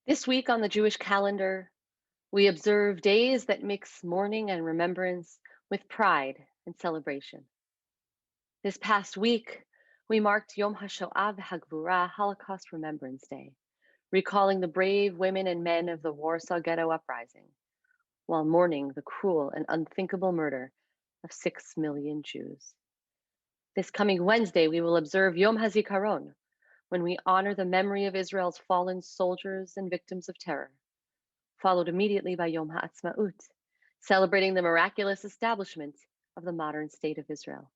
This week on the Jewish calendar, we observe days that mix mourning and remembrance with pride and celebration. This past week, we marked Yom HaShoah v'Hagvura, Holocaust Remembrance Day, recalling the brave women and men of the Warsaw Ghetto Uprising, while mourning the cruel and unthinkable murder of 6 million Jews. This coming Wednesday, we will observe Yom HaZikaron, when we honor the memory of Israel's fallen soldiers and victims of terror, followed immediately by Yom HaAtzmaut, celebrating the miraculous establishment of the modern state of Israel.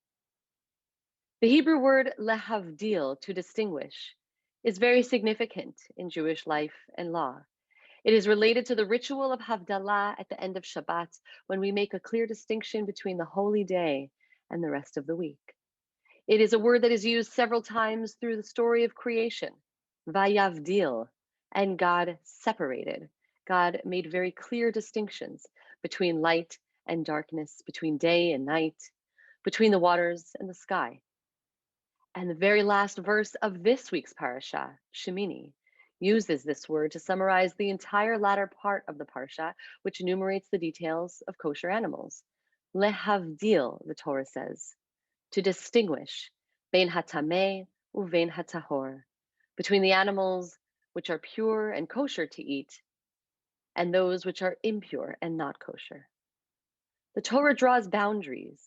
The Hebrew word lehavdil, to distinguish, is very significant in Jewish life and law. It is related to the ritual of Havdalah at the end of Shabbat, when we make a clear distinction between the holy day and the rest of the week. It is a word that is used several times through the story of creation, vayavdil, and God separated. God made very clear distinctions between light and darkness, between day and night, between the waters and the sky. And the very last verse of this week's parasha, Shemini, uses this word to summarize the entire latter part of the parsha, which enumerates the details of kosher animals. Lehavdil, the Torah says, to distinguish bein hatameh uvein hatahor, between the animals which are pure and kosher to eat and those which are impure and not kosher. The Torah draws boundaries,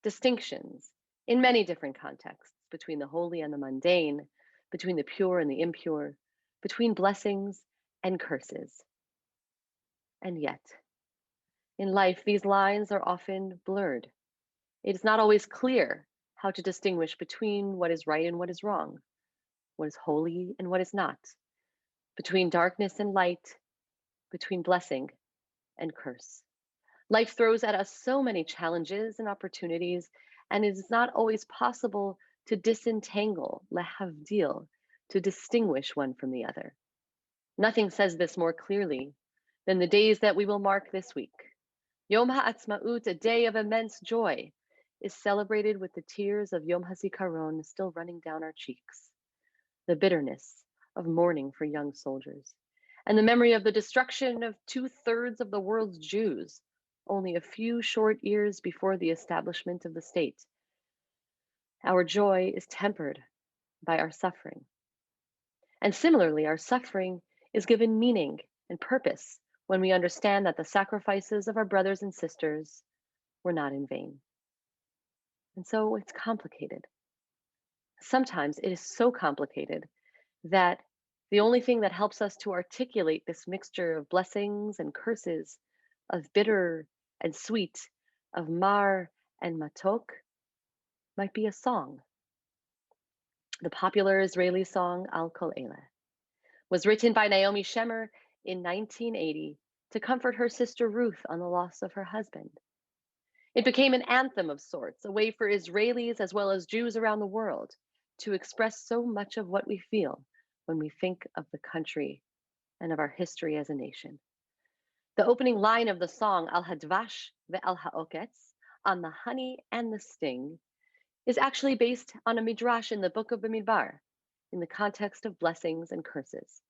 distinctions, in many different contexts, between the holy and the mundane, between the pure and the impure, between blessings and curses. And yet, in life, these lines are often blurred. It is not always clear how to distinguish between what is right and what is wrong, what is holy and what is not, between darkness and light, between blessing and curse. Life throws at us so many challenges and opportunities, and it is not always possible to disentangle, lehavdil, to distinguish one from the other. Nothing says this more clearly than the days that we will mark this week. Yom HaAtzmaut, a day of immense joy, is celebrated with the tears of Yom HaZikaron still running down our cheeks, the bitterness of mourning for young soldiers, and the memory of the destruction of 2/3 of the world's Jews only a few short years before the establishment of the state. Our joy is tempered by our suffering. And similarly, our suffering is given meaning and purpose when we understand that the sacrifices of our brothers and sisters were not in vain. And so it's complicated. Sometimes it is so complicated that the only thing that helps us to articulate this mixture of blessings and curses, of bitter and sweet, of mar and matok, might be a song. The popular Israeli song Al Kol Eleh was written by Naomi Shemer in 1980 to comfort her sister Ruth on the loss of her husband. It became an anthem of sorts, a way for Israelis as well as Jews around the world to express so much of what we feel when we think of the country and of our history as a nation. The opening line of the song, Al Hadvash ve'al ha'oketz, on the honey and the sting, is actually based on a midrash in the book of Bamidbar, in the context of blessings and curses.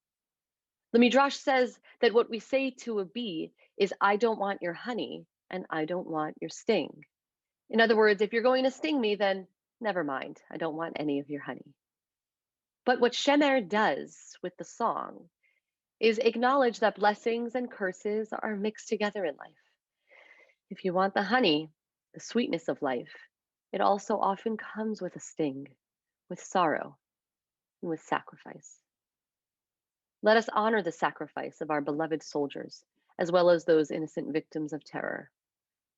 The midrash says that what we say to a bee is, I don't want your honey and I don't want your sting. In other words, if you're going to sting me, then never mind, I don't want any of your honey. But what Shemer does with the song is acknowledge that blessings and curses are mixed together in life. If you want the honey, the sweetness of life, it also often comes with a sting, with sorrow, and with sacrifice. Let us honor the sacrifice of our beloved soldiers, as well as those innocent victims of terror.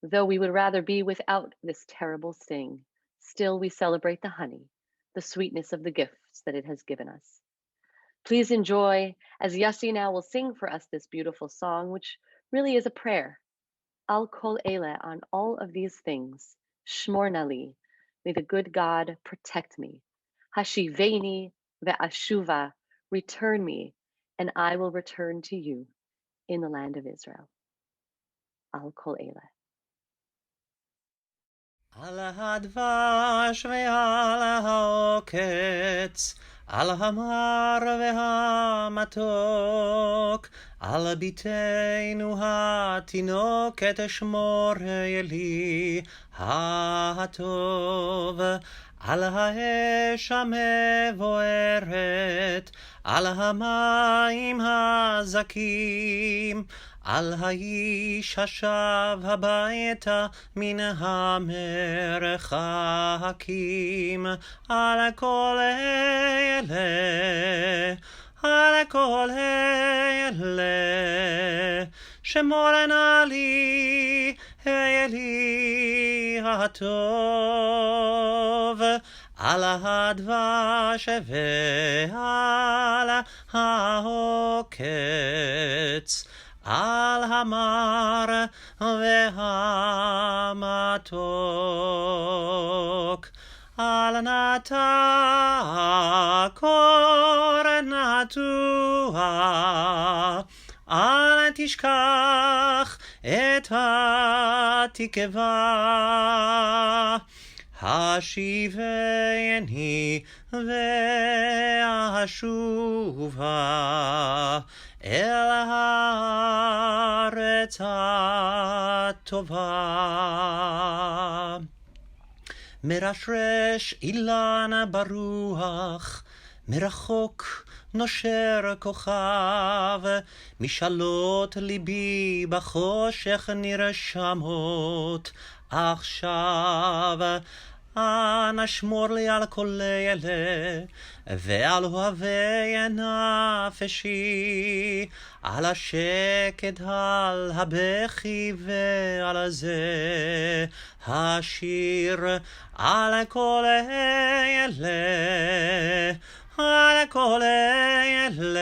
Though we would rather be without this terrible sting, still we celebrate the honey, the sweetness of the gifts that it has given us. Please enjoy, as Yosi now will sing for us this beautiful song, which really is a prayer. Al Kol Eleh, on all of these things, Shmor Nali, may the good God protect me. Hashiveni ve'ashuva, return me, and I will return to you in the land of Israel. Al Kol Eleh. על הדבש ועל העוקץ, על המר והמתוק, על ביתנו התינוקת אשמור לי הטוב, על האש המבוערת, על המים הזכים, על האיש השב הביתה מן המרחקים, על כל אלה, על כל אלה, שמור נא לי, אלי הטוב, על הדבש ועל העוקץ, על המר והמתוק, על נטע קור נטוע, אל תשכח את התקווה. השיבני ואשובה אל הארץ הטובה. מרשרש אילן ברוח, מרחוק נושר כוכב, משאלות ליבי בחושך נרשמות עכשיו. אנא שמור לי על כל אלה, ועל אוהבי נפשי, על השקט, על הבכי ועל זה השיר, על כל אלה, על כל אלה,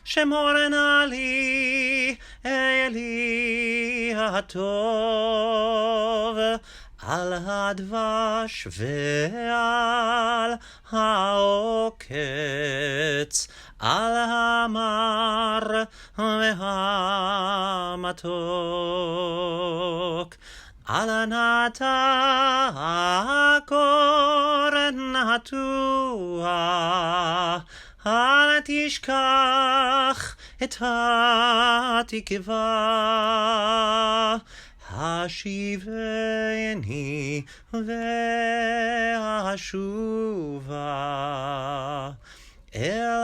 שמור נא לי, אלי הטוב, על הדבש ועל העוקץ, על המר והמתוק, על נטע קור נטוע, אל תשכח את התקווה. השיבני ואשובה אל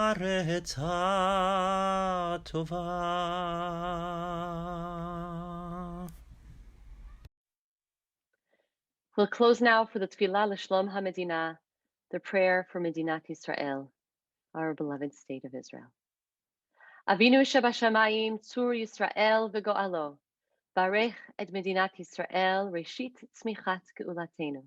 הארץ הטובה. We'll close now for the Tefillah L'Shlom HaMedina, the prayer for Medinat Yisrael, our beloved state of Israel. Avinu Shebashamayim, Tzur Yisrael v'go'alo, Barech et Medinat Yisrael, Reshit Tzmichat Ge'ulatenu.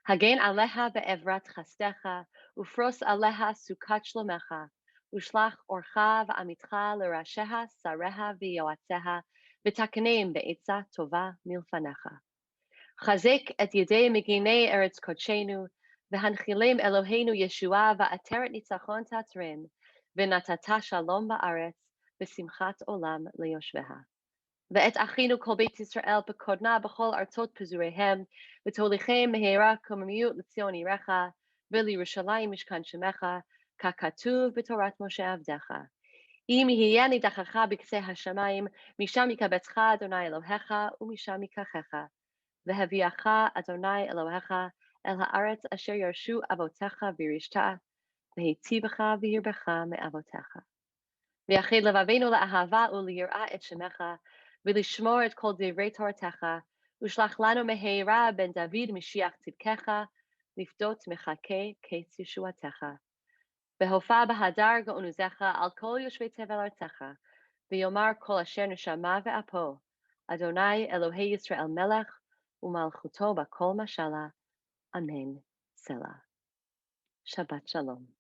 Hagen aleha be'evrat chastecha, ufros aleha sukat shlomecha, ushlach orcha v'amitcha l'rasheha sareha v'yoatzeha, v'takenem be'etza tova milfanecha. Chazek et yedei meginei eretz kodshenu, v'hanchilem Eloheinu Yeshua va'ateret nitzachon tatrem, v'natata shalom ba'aretz, v'simchat olam leyoshveha. ואת אחינו כל בית ישראל בקודנה בכל ארצות פזוריהם, ותוליכם מהרה קוממיות לציון עירך, ולירושלים משכן שמך, ככתוב בתורת משה עבדך. אם יהיה נידחך בקצה השמיים, משם יקבצך אדוני אלוהיך, ומשם ייקחך. והביאך אדוני אלוהיך אל הארץ אשר ירשו אבותיך וירשת, והיטיבך והרבך מאבותיך. ויחד לבבינו לאהבה וליראה את שמך, ולשמור את כל דברי תורתך, ושלח לנו מהרה בן דוד משיח צדקך, לפדות מחכה קץ ישועתך. והופע בהדר גאונותך על כל יושבי תבל ארצך, ויאמר כל אשר נשמה ואפו, אדוני אלוהי ישראל מלך, ומלכותו בכל משלה, אמן סלה. שבת שלום.